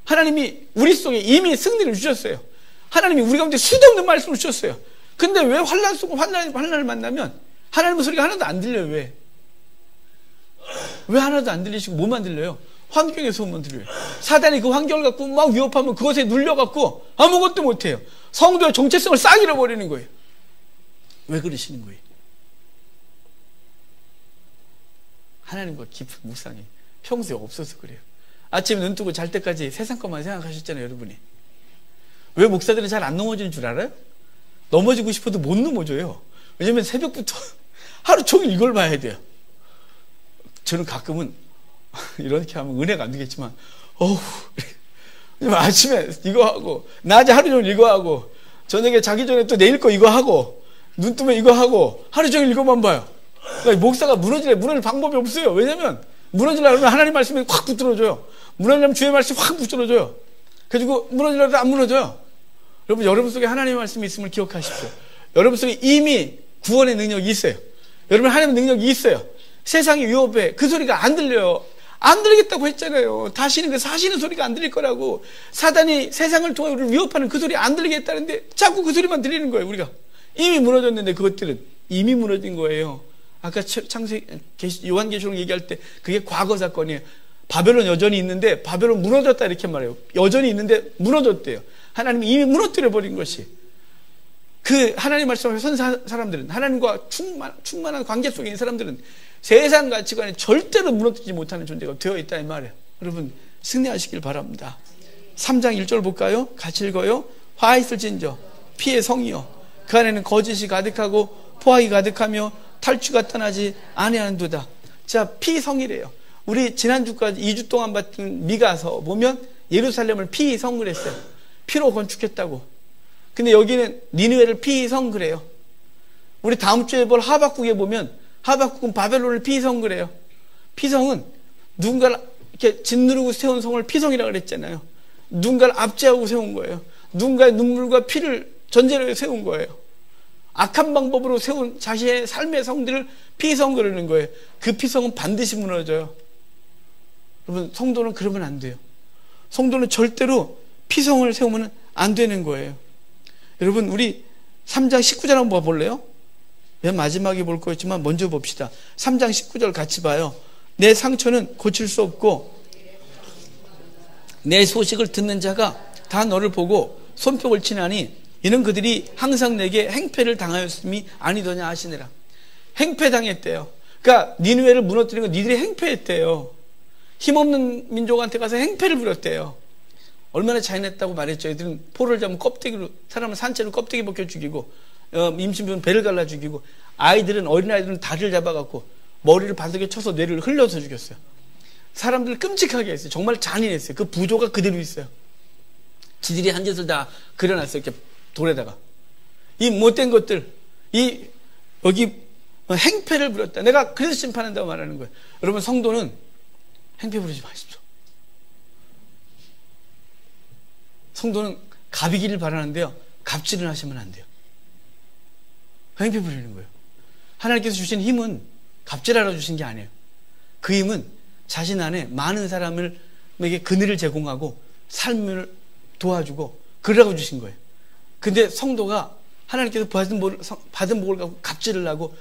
하나님이 우리 속에 이미 승리를 주셨어요. 하나님이 우리 가운데 수도 없는 말씀을 주셨어요. 근데 왜 환난 속으로 환난을 만나면 하나님의 소리가 하나도 안 들려요? 왜 하나도 안 들리시고 뭐만 들려요? 환경의 소음만 들려요. 사단이 그 환경을 갖고 막 위협하면 그것에 눌려갖고 아무것도 못해요. 성도의 정체성을 싹 잃어버리는 거예요. 왜 그러시는 거예요? 하나님과 깊은 묵상이 평소에 없어서 그래요. 아침에 눈 뜨고 잘 때까지 세상 것만 생각하셨잖아요, 여러분이. 왜 목사들은 잘 안 넘어지는 줄 알아요? 넘어지고 싶어도 못 넘어져요. 왜냐면 새벽부터 하루 종일 이걸 봐야 돼요. 저는 가끔은 이렇게 하면 은혜가 안 되겠지만 아침에 이거 하고 낮에 하루 종일 이거 하고 저녁에 자기 전에 또 내일 거 이거 하고 눈 뜨면 이거 하고 하루 종일 이거만 봐요. 그러니까 목사가 무너질 방법이 없어요. 왜냐면 무너지려면 하나님 말씀이 확 붙들어줘요. 무너지려면 주의 말씀이 확 붙들어줘요. 그리고 무너지려도 안 무너져요. 여러분 속에 하나님의 말씀이 있음을 기억하십시오. 여러분 속에 이미 구원의 능력이 있어요. 여러분, 하나님의 능력이 있어요. 세상이 위협해. 그 소리가 안 들려요. 안 들리겠다고 했잖아요. 다시는 그 사시는 소리가 안 들릴 거라고. 사단이 세상을 통해 우리를 위협하는 그 소리 안 들리겠다는데 자꾸 그 소리만 들리는 거예요. 우리가 이미 무너졌는데 그것들은 이미 무너진 거예요. 아까 요한계시록 얘기할 때 그게 과거 사건이에요. 바벨론 여전히 있는데 바벨론 무너졌다 이렇게 말해요. 여전히 있는데 무너졌대요. 하나님이 이미 무너뜨려 버린 것이. 그 하나님 말씀을 선 사람들은, 하나님과 충만한 관계 속에 있는 사람들은 세상 가치관에 절대로 무너뜨리지 못하는 존재가 되어 있다 이 말이에요. 여러분, 승리하시길 바랍니다. 3장 1절 볼까요? 같이 읽어요. 화 있을진저 피의 성이요 그 안에는 거짓이 가득하고 포악이 가득하며 탈취가 떠나지 아니하는도다. 자, 피성이래요. 우리 지난주까지 2주 동안 봤던 미가서 보면 예루살렘을 피성을 했어요. 피로 건축했다고. 근데 여기는 니느웨를 피성 그래요. 우리 다음 주에 볼 하박국에 보면 하박국은 바벨론을 피성 그래요. 피성은 누군가를 이렇게 짓누르고 세운 성을 피성이라고 그랬잖아요. 누군가를 압제하고 세운 거예요. 누군가의 눈물과 피를 전제로 세운 거예요. 악한 방법으로 세운 자신의 삶의 성들을 피성 그러는 거예요. 그 피성은 반드시 무너져요. 여러분, 성도는 그러면 안 돼요. 성도는 절대로 피성을 세우면 안 되는 거예요. 여러분, 우리 3장 19절 한번 봐볼래요? 맨 마지막에 볼 거였지만 먼저 봅시다. 3장 19절 같이 봐요. 내 상처는 고칠 수 없고 내 소식을 듣는 자가 다 너를 보고 손뼉을 치나니 이는 그들이 항상 내게 행패를 당하였음이 아니더냐 하시니라. 행패당했대요. 그러니까 니느웨를 무너뜨린 건 니들이 행패했대요. 힘없는 민족한테 가서 행패를 부렸대요. 얼마나 잔인했다고 말했죠. 애들은 포를 잡으면 껍데기로, 사람은 산채로 껍데기 벗겨 죽이고, 임신부는 배를 갈라 죽이고, 어린아이들은 다리를 잡아갖고 머리를 바닥에 쳐서 뇌를 흘려서 죽였어요. 사람들을 끔찍하게 했어요. 정말 잔인했어요. 그 부조가 그대로 있어요. 지들이 한 짓을 다 그려놨어요. 이렇게 돌에다가. 이 못된 것들, 여기 행패를 부렸다. 내가 그래서 심판한다고 말하는 거예요. 여러분, 성도는 행패 부리지 마십시오. 성도는 갑이기를 바라는데요, 갑질을 하시면 안 돼요. 행패 부리는 거예요. 하나님께서 주신 힘은 갑질하러 주신 게 아니에요. 그 힘은 자신 안에 많은 사람에게 그늘을 제공하고 삶을 도와주고 그러라고 주신 거예요. 근데 성도가 하나님께서 받은 복을 갖고 갑질을 하고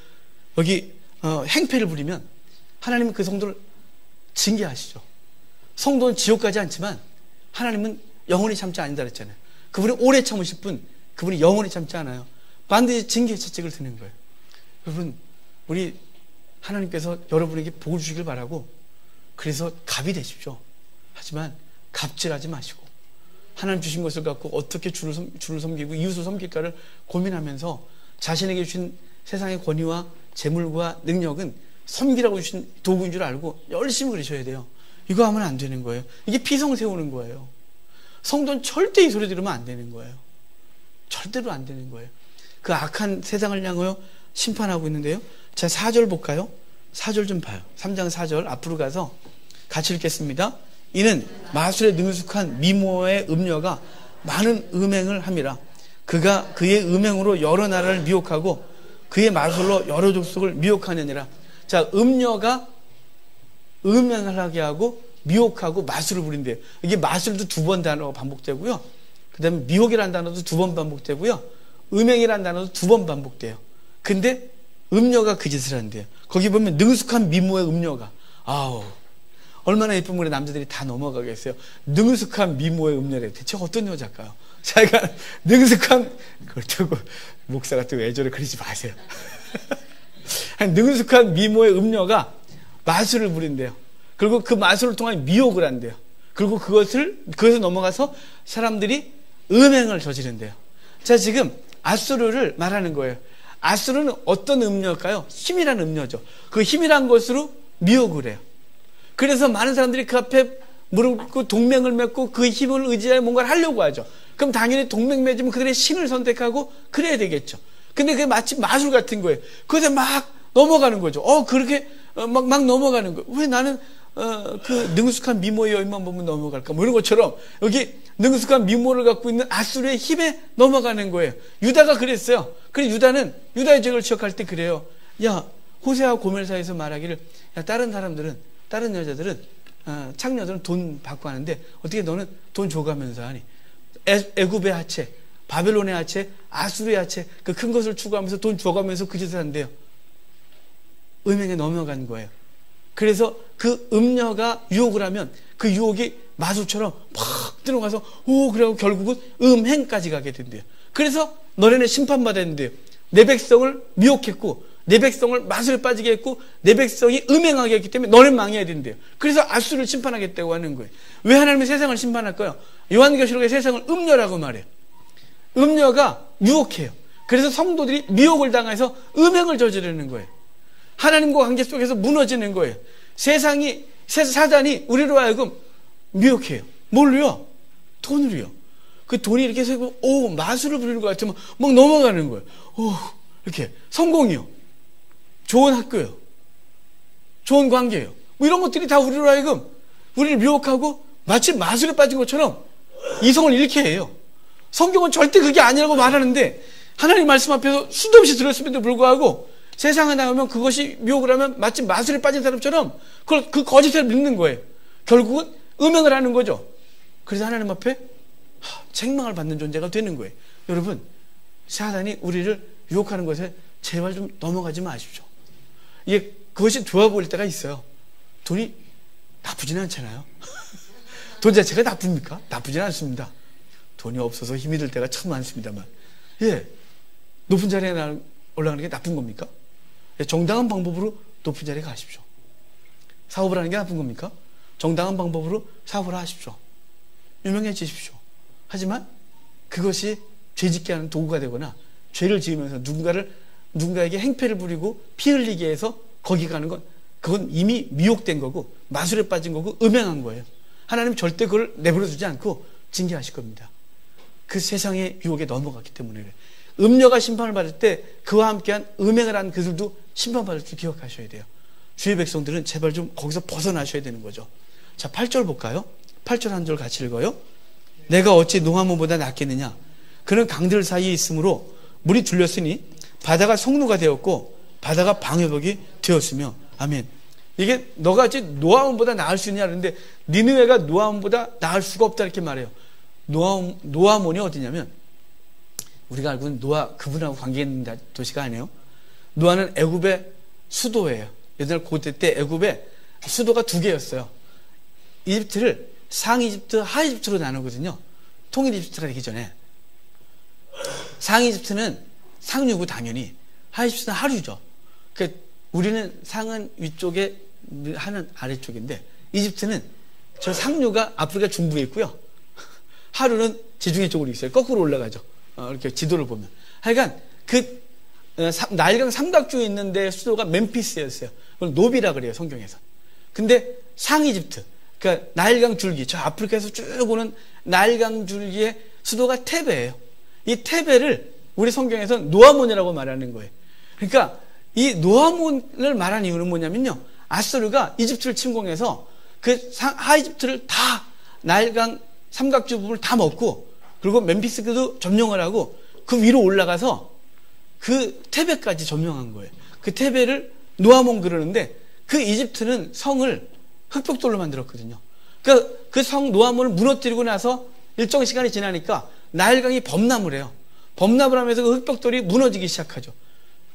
여기 행패를 부리면 하나님은 그 성도를 징계하시죠. 성도는 지옥 가지 않지만 하나님은 영원히 참지 않는다 그랬잖아요. 그분이 오래 참으실 분, 그분이 영원히 참지 않아요. 반드시 징계 채찍을 드는 거예요. 여러분, 우리 하나님께서 여러분에게 복을 주시길 바라고, 그래서 갑이 되십시오. 하지만 갑질하지 마시고 하나님 주신 것을 갖고 어떻게 주를 섬기고 이웃을 섬길까를 고민하면서 자신에게 주신 세상의 권위와 재물과 능력은 섬기라고 주신 도구인 줄 알고 열심히 그러셔야 돼요. 이거 하면 안 되는 거예요. 이게 피성을 세우는 거예요. 성도는 절대 이 소리 들으면 안 되는 거예요. 절대로 안 되는 거예요. 그 악한 세상을 향하여 심판하고 있는데요. 자, 4절 볼까요? 4절 좀 봐요. 3장 4절 앞으로 가서 같이 읽겠습니다. 이는 마술에 능숙한 미모의 음녀가 많은 음행을 함이라. 그가 그의 음행으로 여러 나라를 미혹하고 그의 마술로 여러 족속을 미혹하느니라. 자, 음녀가 음행을 하게 하고 미혹하고 마술을 부린대요. 이게 마술도 2번 단어가 반복되고요. 그 다음에 미혹이라는 단어도 2번 반복되고요. 음행이라는 단어도 2번 반복돼요. 근데 음녀가 그 짓을 한대요. 거기 보면 능숙한 미모의 음녀가, 아우, 얼마나 예쁜 분의 남자들이 다 넘어가겠어요. 능숙한 미모의 음녀래. 대체 어떤 여자일까요? 자기가 능숙한, 그렇다고 목사 같은 거 애절에 그러지 마세요. 능숙한 미모의 음녀가 마술을 부린대요. 그리고 그 마술을 통해 미혹을 한대요. 그리고 그것을 넘어가서 사람들이 음행을 저지른대요. 자, 지금 아수르를 말하는 거예요. 아수르는 어떤 음녀일까요? 힘이라는 음녀죠. 그 힘이란 것으로 미혹을 해요. 그래서 많은 사람들이 그 앞에 무릎 꿇고 동맹을 맺고 그 힘을 의지하여 뭔가를 하려고 하죠. 그럼 당연히 동맹 맺으면 그들의 신을 선택하고 그래야 되겠죠. 근데 그게 마치 마술 같은 거예요. 그것에 막 넘어가는 거죠. 그렇게 막 넘어가는 거예요. 왜 나는 그 능숙한 미모의 여인만 보면 넘어갈까? 뭐 이런 것처럼 여기 능숙한 미모를 갖고 있는 아수르의 힘에 넘어가는 거예요. 유다가 그랬어요. 그래서 유다는 유다의 죄를 지적할 때 그래요. 야, 호세와 고멜 사이에서 말하기를, 야, 다른 사람들은, 다른 여자들은, 창녀들은 돈 받고 하는데 어떻게 너는 돈 줘가면서 하니? 애굽의 하체, 바벨론의 하체, 아수르의 하체, 그 큰 것을 추구하면서 돈 줘가면서 그 짓을 한대요. 음행에 넘어간 거예요. 그래서 그 음녀가 유혹을 하면 그 유혹이 마술처럼 팍 들어가서 그래갖고 결국은 음행까지 가게 된대요. 그래서 너네는 심판받아야 된대요. 내 백성을 미혹했고 내 백성을 마술에 빠지게 했고 내 백성이 음행하게 했기 때문에 너는 망해야 된대요. 그래서 아수르를 심판하겠다고 하는 거예요. 왜 하나님이 세상을 심판할까요? 요한계시록에 세상을 음녀라고 말해요. 음녀가 유혹해요. 그래서 성도들이 미혹을 당해서 음행을 저지르는 거예요. 하나님과 관계 속에서 무너지는 거예요. 세상이, 사단이 우리로 하여금 미혹해요. 뭘로요? 돈으로요. 그 돈이 이렇게 세고, 마술을 부리는 것 같으면 막 넘어가는 거예요. 이렇게. 성공이요. 좋은 학교요. 좋은 관계요. 뭐 이런 것들이 다 우리로 하여금 우리를 미혹하고 마치 마술에 빠진 것처럼 이성을 잃게 해요. 성경은 절대 그게 아니라고 말하는데 하나님 말씀 앞에서 수도 없이 들었음에도 불구하고 세상에 나가면 그것이 미혹을 하면 마치 마술에 빠진 사람처럼 그 거짓을 믿는 거예요. 결국은 음행을 하는 거죠. 그래서 하나님 앞에 책망을 받는 존재가 되는 거예요. 여러분, 사단이 우리를 유혹하는 것에 제발 좀 넘어가지 마십시오. 이게 그것이 좋아 보일 때가 있어요. 돈이 나쁘지는 않잖아요. 돈 자체가 나쁩니까? 나쁘지는 않습니다. 돈이 없어서 힘이 들 때가 참 많습니다만, 높은 자리에 올라가는 게 나쁜 겁니까? 정당한 방법으로 높은 자리에 가십시오. 사업을 하는 게 나쁜 겁니까? 정당한 방법으로 사업을 하십시오. 유명해지십시오. 하지만 그것이 죄짓게 하는 도구가 되거나 죄를 지으면서 누군가에게 행패를 부리고 피 흘리게 해서 거기 가는 건 그건 이미 미혹된 거고 마술에 빠진 거고 음행한 거예요. 하나님 절대 그걸 내버려 두지 않고 징계하실 겁니다. 그 세상의 유혹에 넘어갔기 때문에 그래요. 음녀가 심판을 받을 때 그와 함께한 음행을 한 그들도 심판받을 줄 기억하셔야 돼요. 주의 백성들은 제발 좀 거기서 벗어나셔야 되는 거죠. 자, 8절 볼까요? 8절 한 절 같이 읽어요. 내가 어찌 노아몬보다 낫겠느냐? 그는 강들 사이에 있으므로 물이 둘렸으니 바다가 성루가 되었고 바다가 방해벽이 되었으며. 아멘. 이게 너가 어찌 노아몬보다 나을 수 있냐 그러는데 니느웨가 노아몬보다 나을 수가 없다 이렇게 말해요. 노아몬이 어디냐면 우리가 알고 있는 노아 그분하고 관계 있는 도시가 아니에요. 노아는 애굽의 수도예요. 옛날 고대 때 애굽의 수도가 두 개였어요. 이집트를 상이집트, 하이집트로 나누거든요. 통일 이집트가 되기 전에. 상이집트는 상류고 당연히, 하이집트는 하류죠. 그러니까 우리는 상은 위쪽에, 하는 아래쪽인데 이집트는 저 상류가 아프리카 중부에 있고요. 하류는 지중해 쪽으로 있어요. 거꾸로 올라가죠. 이렇게 지도를 보면. 하여간 나일강 삼각주에 있는데 수도가 멤피스였어요. 그걸 노비라 그래요, 성경에서. 근데 상이집트, 그러니까 나일강 줄기, 저 아프리카에서 쭉 오는 나일강 줄기의 수도가 테베예요. 이 테베를 우리 성경에서 노아몬이라고 말하는 거예요. 그러니까 이 노아몬을 말한 이유는 뭐냐면요, 아수르가 이집트를 침공해서 그 하이집트를 다 나일강 삼각주 부분을 다 먹고 그리고 멤피스도 점령을 하고 그 위로 올라가서 그 테베까지 점령한 거예요. 그 테베를 노아몬 그러는데 그 이집트는 성을 흑벽돌로 만들었거든요. 그 성 노아몬을 무너뜨리고 나서 일정 시간이 지나니까 나일강이 범람을 해요. 범람을 하면서 그 흑벽돌이 무너지기 시작하죠.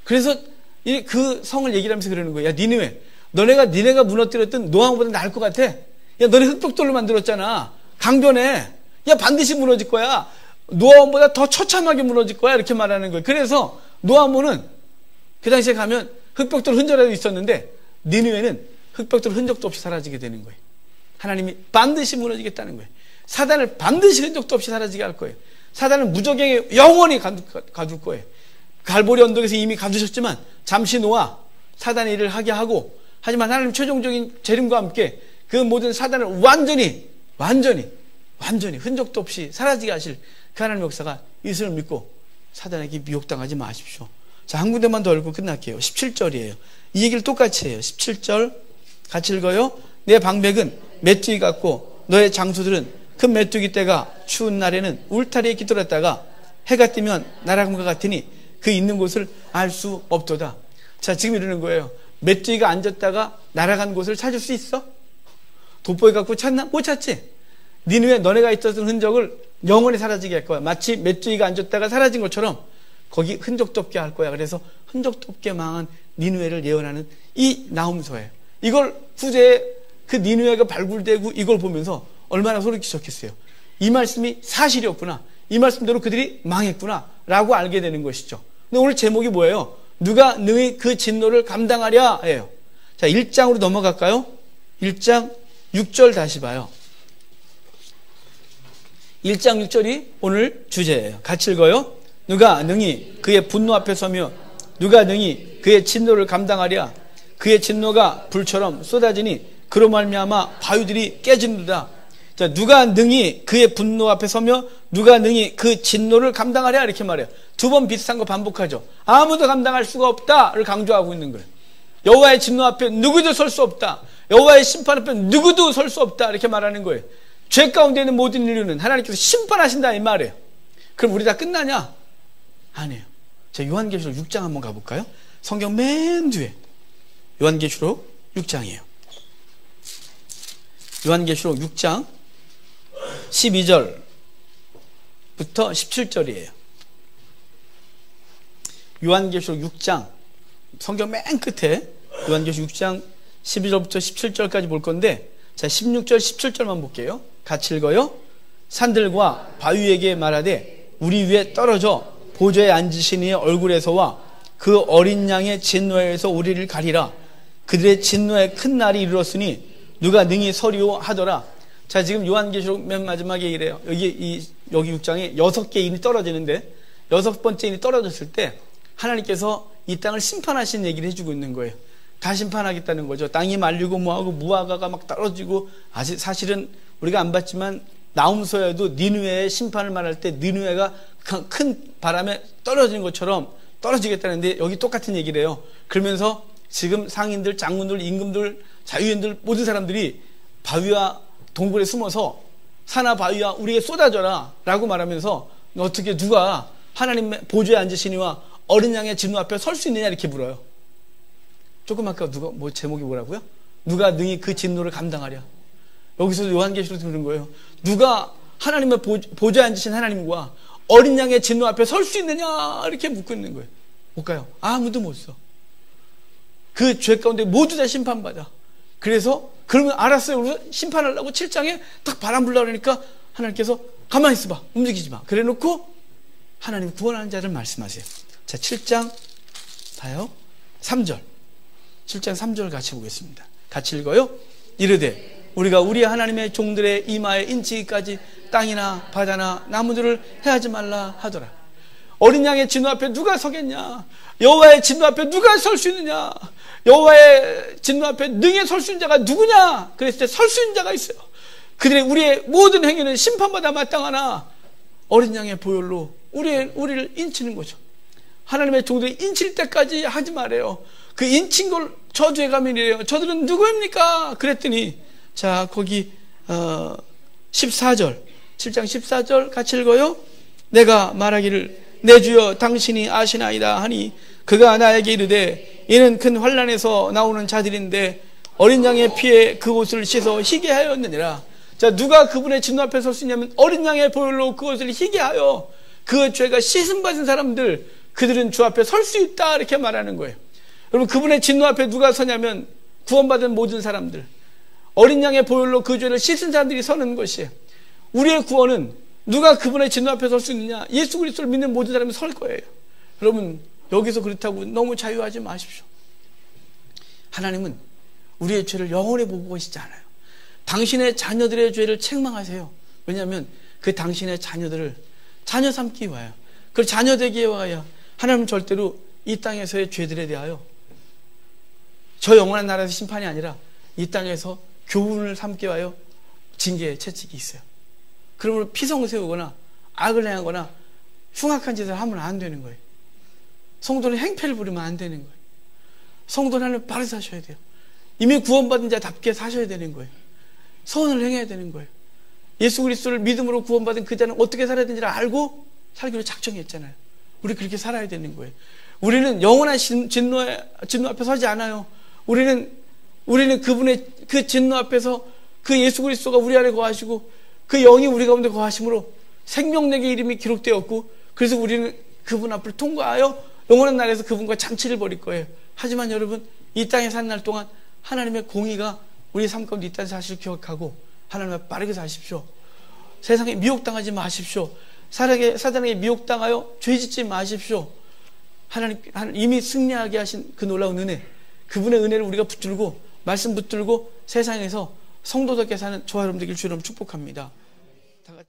그래서 그 성을 얘기를 하면서 그러는 거예요. 야, 니느웨, 니네가 무너뜨렸던 노아몬보다 나을 것 같아. 야, 너네 흑벽돌로 만들었잖아. 강변에. 야, 반드시 무너질 거야. 노아몬보다 더 처참하게 무너질 거야. 이렇게 말하는 거예요. 그래서 노아몬은 그 당시에 가면 흑벽돌 흔적이라도 있었는데 니느웨는 흑벽돌 흔적도 없이 사라지게 되는 거예요. 하나님이 반드시 무너지겠다는 거예요. 사단을 반드시 흔적도 없이 사라지게 할 거예요. 사단은 무적행에 영원히 가둘 거예요. 갈보리 언덕에서 이미 가두셨지만 잠시 놓아 사단의 일을 하게 하고, 하지만 하나님 최종적인 재림과 함께 그 모든 사단을 완전히 흔적도 없이 사라지게 하실 그 하나님의 역사가 있음을 믿고 사단에게 미혹당하지 마십시오. 자, 한 군데만 더 읽고 끝날게요. 17절이에요. 이 얘기를 똑같이 해요. 17절 같이 읽어요. 내 방백은 메뚜기 같고 너의 장소들은 큰 메뚜기 떼가 추운 날에는 울타리에 깃들었다가 해가 뜨면 날아간 것 같으니 그 있는 곳을 알 수 없도다. 자, 지금 이러는 거예요. 메뚜기가 앉았다가 날아간 곳을 찾을 수 있어? 돋보기 갖고 찾나? 못 찾지? 니느웨 너네가 있었던 흔적을 영원히 사라지게 할 거야. 마치 메뚜기가 앉았다가 사라진 것처럼 거기 흔적도 없게 할 거야. 그래서 흔적도 없게 망한 니느웨를 예언하는 이 나훔서예요. 이걸 후대에 그 니느웨가 발굴되고 이걸 보면서 얼마나 소름 끼쳤겠어요. 이 말씀이 사실이었구나. 이 말씀대로 그들이 망했구나 라고 알게 되는 것이죠. 근데 오늘 제목이 뭐예요? 누가 능히 그 진노를 감당하랴 예요. 자, 1장으로 넘어갈까요? 1장 6절 다시 봐요. 1장 6절이 오늘 주제예요. 같이 읽어요. 누가 능히 그의 분노 앞에 서며 누가 능히 그의 진노를 감당하랴. 그의 진노가 불처럼 쏟아지니 그로 말미암아 바위들이 깨지는도다. 자, 누가 능히 그의 분노 앞에 서며 누가 능히 그 진노를 감당하랴 이렇게 말해요. 두 번 비슷한 거 반복하죠. 아무도 감당할 수가 없다를 강조하고 있는 거예요. 여호와의 진노 앞에 누구도 설 수 없다. 여호와의 심판 앞에 누구도 설 수 없다 이렇게 말하는 거예요. 죄 가운데 있는 모든 인류는 하나님께서 심판하신다 이 말이에요. 그럼 우리 다 끝나냐? 아니에요. 자, 요한계시록 6장 한번 가볼까요? 성경 맨 뒤에 요한계시록 6장이에요. 요한계시록 6장 12절부터 17절이에요. 요한계시록 6장 성경 맨 끝에 요한계시록 6장 12절부터 17절까지 볼 건데, 자, 16절 17절만 볼게요. 같이 읽어요. 산들과 바위에게 말하되 우리 위에 떨어져 보좌에 앉으신 이의 얼굴에서와 그 어린 양의 진노에서 우리를 가리라. 그들의 진노의 큰 날이 이르렀으니 누가 능히 서리오 하더라. 자, 지금 요한계시록 맨 마지막에 이래요. 여기 6장에 6개 인이 떨어지는데 6번째 인이 떨어졌을 때 하나님께서 이 땅을 심판하신 얘기를 해주고 있는 거예요. 다 심판하겠다는 거죠. 땅이 말리고 뭐하고 무화과가 막 떨어지고, 아직 사실은 우리가 안 봤지만 나훔서에도 니느웨의 심판을 말할 때 니느웨가 큰 바람에 떨어지는 것처럼 떨어지겠다는데 여기 똑같은 얘기를 해요. 그러면서 지금 상인들, 장군들, 임금들, 자유인들 모든 사람들이 바위와 동굴에 숨어서 산하 바위와 우리에게 쏟아져라 라고 말하면서 어떻게 누가 하나님의 보좌에 앉으시니와 어린 양의 진노 앞에 설 수 있느냐 이렇게 물어요. 조금 아까 누가 제목이 뭐라고요? 누가 능히 그 진노를 감당하랴. 여기서 요한계시록 들은 거예요. 누가 하나님의 보좌에 앉으신 하나님과 어린 양의 진노 앞에 설 수 있느냐 이렇게 묻고 있는 거예요. 못 가요. 아무도 못 서. 그 죄 가운데 모두 다 심판받아. 그래서 그러면 알았어요. 그래서 심판하려고 7장에 딱 바람 불라 그러니까 하나님께서 가만히 있어봐. 움직이지 마. 그래 놓고 하나님 구원하는 자를 말씀하세요. 자, 7장 봐요. 3절. 7장 3절 같이 보겠습니다. 같이 읽어요. 이르되 우리가 우리 하나님의 종들의 이마에 인치기까지 땅이나 바다나 나무들을 해하지 말라 하더라. 어린 양의 진노 앞에 누가 서겠냐? 여호와의 진노 앞에 누가 설 수 있느냐? 여호와의 진노 앞에 능히 설 수 있는 자가 누구냐? 그랬을 때 설 수 있는 자가 있어요. 그들의 우리의 모든 행위는 심판받아 마땅하나 어린 양의 보혈로 우리를 인치는 거죠. 하나님의 종들이 인칠 때까지 하지 말아요. 그 인친 걸 저주의 가면이래요. 저들은 누구입니까? 그랬더니 자, 거기 14절 7장 14절 같이 읽어요. 내가 말하기를 내 주여 당신이 아시나이다 하니 그가 나에게 이르되 이는 큰 환난에서 나오는 자들인데 어린 양의 피에 그곳을 씻어 희게 하였느니라. 자, 누가 그분의 진노 앞에 설 수 있냐면 어린 양의 보혈로 그것을 희게 하여 그 죄가 씻음 받은 사람들, 그들은 주 앞에 설 수 있다 이렇게 말하는 거예요. 여러분, 그분의 진노 앞에 누가 서냐면 구원받은 모든 사람들, 어린 양의 보혈로 그 죄를 씻은 사람들이 서는 것이에요. 우리의 구원은 누가 그분의 진노 앞에 설 수 있느냐? 예수 그리스도를 믿는 모든 사람이 설 거예요. 여러분, 여기서 그렇다고 너무 자유하지 마십시오. 하나님은 우리의 죄를 영원히 보고 계시지 않아요. 당신의 자녀들의 죄를 책망하세요. 왜냐하면 그 당신의 자녀들을 자녀 삼기 위하여, 그 자녀 되기 위하여 하나님은 절대로 이 땅에서의 죄들에 대하여 저 영원한 나라에서 심판이 아니라 이 땅에서 교훈을 삼기 위하여 징계의 채찍이 있어요. 그러므로 피성 세우거나 악을 행하거나 흉악한 짓을 하면 안 되는 거예요. 성도는 행패를 부리면 안 되는 거예요. 성도는 하나님 바로 사셔야 돼요. 이미 구원받은 자답게 사셔야 되는 거예요. 선을 행해야 되는 거예요. 예수 그리스도를 믿음으로 구원받은 그 자는 어떻게 살아야 되는지를 알고 살기로 작정했잖아요. 우리 그렇게 살아야 되는 거예요. 우리는 영원한 진노 앞에 서지 않아요. 우리는 그분의 그 진노 앞에서 그 예수 그리스도가 우리 안에 거하시고 그 영이 우리 가운데 거하심으로 생명력의 이름이 기록되었고, 그래서 우리는 그분 앞을 통과하여 영원한 나라에서 그분과 잔치를 벌일 거예요. 하지만 여러분, 이 땅에 사는 날 동안 하나님의 공의가 우리 삶 가운데 있다는 사실을 기억하고 하나님 앞에 바르게 사십시오. 세상에 미혹당하지 마십시오. 사단에게 미혹당하여 죄짓지 마십시오. 하나님 이미 승리하게 하신 그 놀라운 은혜, 그분의 은혜를 우리가 붙들고 말씀 붙들고 세상에서 성도답게 사는 저와 여러분 되길 주님 축복합니다. 다 같이.